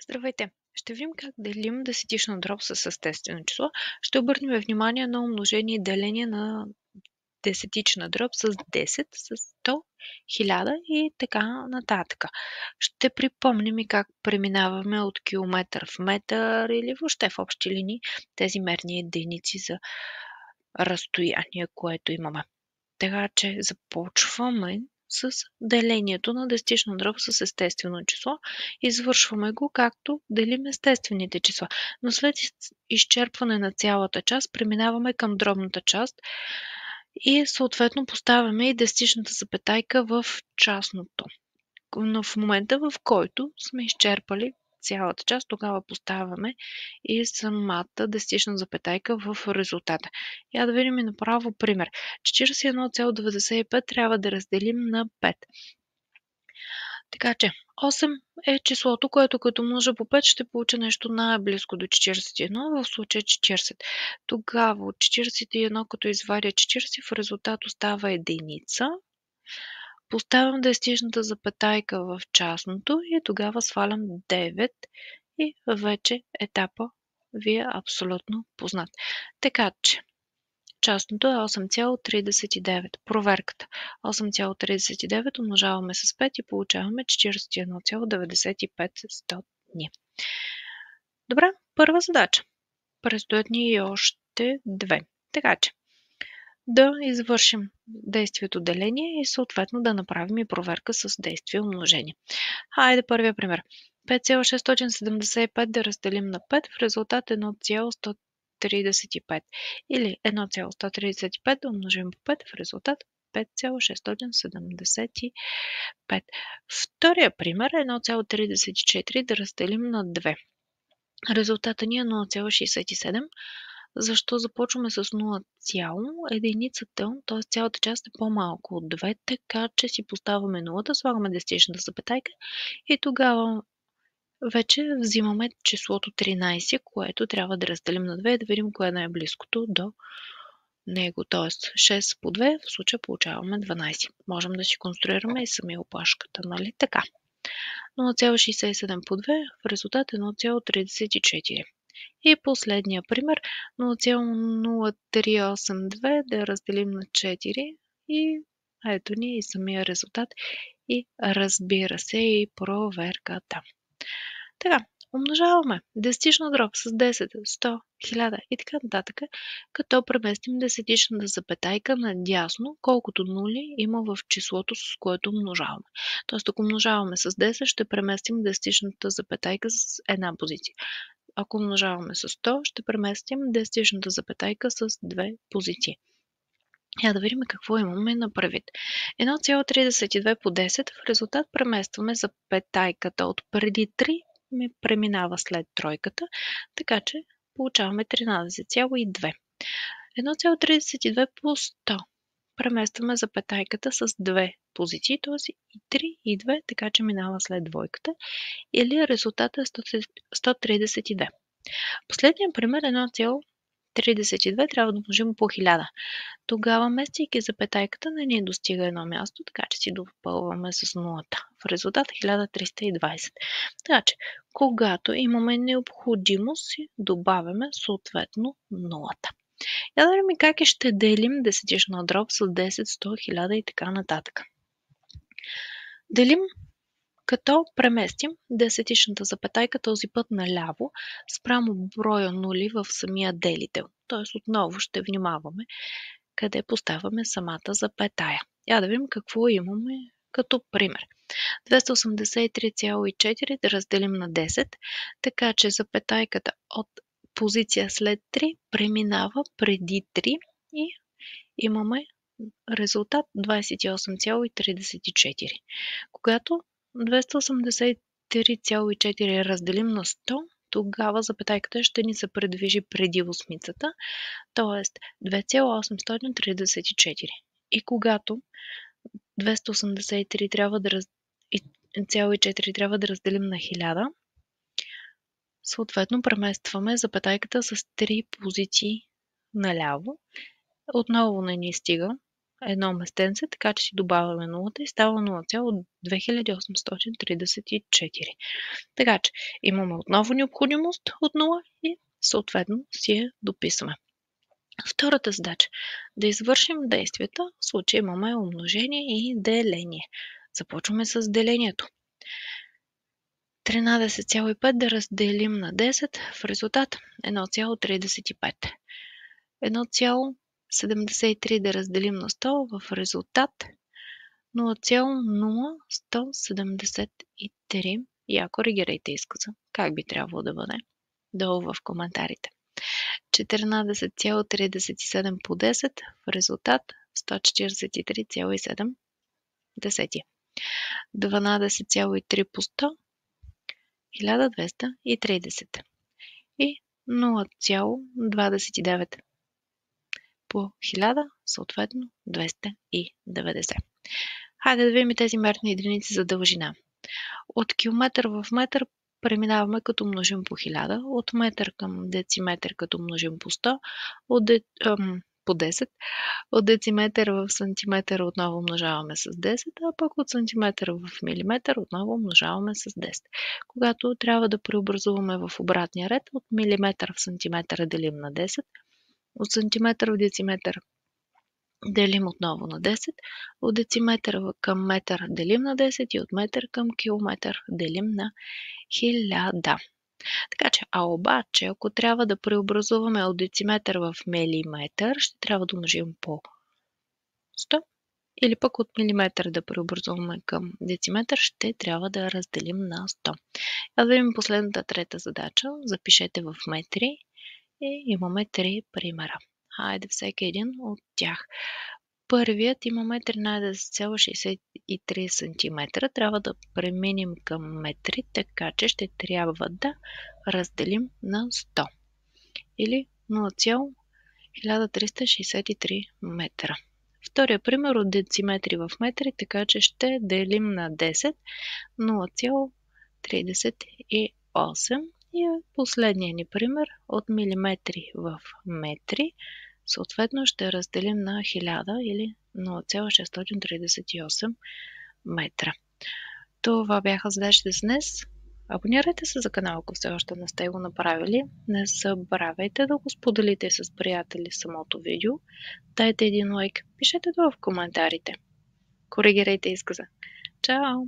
Здравейте! Ще видим как делим десетична дроб с естествено число. Ще обърнем внимание на умножение и деление на десетична дроб с 10, с 100, 1000 и така нататък. Ще припомним и как преминаваме от километър в метър или въобще в общи линии тези мерни единици за разстояние, което имаме. Така че започваме с делението на десетична дроб с естествено число. Извършваме го както делим естествените числа. Но след изчерпване на цялата част, преминаваме към дробната част и съответно поставяме и десетичната запетайка в частното. Но в момента, в който сме изчерпали цялата част, тогава поставяме и самата десетична запетайка в резултата. Я да видим и направо пример. 41,95 трябва да разделим на 5. Така че 8 е числото, което като множа по 5 ще получа нещо най-близко до 41, в случая 40. Тогава от 41, като извадя 40, в резултат остава единица. Поставям десетичната запетайка в частното и тогава свалям 9 и вече етапа ви е абсолютно познат. Така че частното е 8,39. Проверката. 8,39 умножаваме с 5 и получаваме 41,95. Добре, първа задача. Предстоят ни и още две. Така че да извършим действието деление и съответно да направим и проверка с действие умножение. Хайде първия пример. 5,675 да разделим на 5, в резултат 1,135. Или 1,135 да умножим по 5, в резултат 5,675. Втория пример е 1,34 да разделим на 2. Резултата ни е 0,67. Защо започваме с 0 цяло? Единицата, т.е. цялата част е по-малко от 2, така че си поставяме нулата, слагаме десетичната запетайка и тогава вече взимаме числото 13, което трябва да разделим на 2 и да видим кое е най-близкото до него. Т.е. 6 по 2, в случая получаваме 12. Можем да си конструираме и сами опашката, нали така? 0,67 по 2, в резултат е 0,34. И последния пример 0,0382 да разделим на 4 и ето ни и самия резултат и разбира се и проверката. Така, умножаваме десетична дроб с 10, 100, 1000 и така нататък, като преместим десетичната запетайка надясно, колкото нули има в числото, с което умножаваме. Тоест, ако умножаваме с 10, ще преместим десетичната запетайка с една позиция. Ако умножаваме с 100, ще преместим десетичната запетайка с две позиции. Я да видим какво имаме на предвид. 1,32 по 10, в резултат преместваме запетайката от преди 3, преминава след тройката, така че получаваме 13,2. 1,32 по 100. Преместваме запетайката с две позиции, т.е. и 3 и 2, така че минава след двойката, или резултата е 132. Последният пример 1,32 трябва да умножим по 1000. Тогава, местейки запетайката, не ни достига едно място, така че си допълваме с нулата. В резултат 1320. Така че, когато имаме необходимост, си добавяме съответно нулата. Я да видим как ще делим десетична дроб с 10, 100, 1000 и така нататък. Делим като преместим десетичната запетайка този път наляво спрямо броя нули в самия делител. Т.е. отново ще внимаваме къде поставяме самата запетая. Я да видим какво имаме като пример. 283,4 да разделим на 10, така че запетайката от позиция след 3 преминава преди 3 и имаме резултат 28,34. Когато 283,4 разделим на 100, тогава запетайката ще ни се предвижи преди осмицата, т.е. 2,834. И когато 283 трябва да 4 трябва да разделим на 1000, съответно преместваме запетайката с 3 позиции наляво. Отново не ни стига едно местенце, така че си добавяме нулата и става 0,2834. Така че имаме отново необходимост от 0 и съответно си я дописваме. Втората задача – да извършим действията, в случай имаме умножение и деление. Започваме с делението. 13,5 да разделим на 10, в резултат 1,35. 1,73 да разделим на 100, в резултат 0,0173. Я коригирайте изказа. Как би трябвало да бъде? Долу в коментарите. 14,37 по 10, в резултат 143,7. 12,3 по 100, 1230. И 0,29 по 1000, съответно 290. Хайде да видим тези мерни единици за дължина. От километър в метър преминаваме като множим по 1000, от метър към дециметър като множим по 100, по 10, от дециметър в сантиметър отново умножаваме с 10, а пък от сантиметър в милиметър отново умножаваме с 10. Когато трябва да преобразуваме в обратния ред, от милиметър в сантиметър делим на 10, от сантиметър в дециметър делим отново на 10, от дециметър към метър делим на 10 и от метър към километър делим на 1000. Така че, обаче, ако трябва да преобразуваме от дециметър в милиметър, ще трябва да умножим по 100, или пък от милиметър да преобразуваме към дециметър, ще трябва да разделим на 100. А да видим последната трета задача. Запишете в метри и имаме 3 примера. Хайде всеки един от тях. Първият имаме 13,63 см. Трябва да преминем към метри, така че ще трябва да разделим на 100. Или 0,1363 метра. Втория пример от дециметри в метри, така че ще делим на 10, 0,38. И последният ни пример от милиметри в метри, съответно ще разделим на 1000 или 0,638 метра. Това бяха задачите за днес. Абонирайте се за канала, ако все още не сте го направили. Не забравяйте да го споделите с приятели самото видео. Дайте един лайк, пишете това в коментарите. Коригирайте изказа. Чао!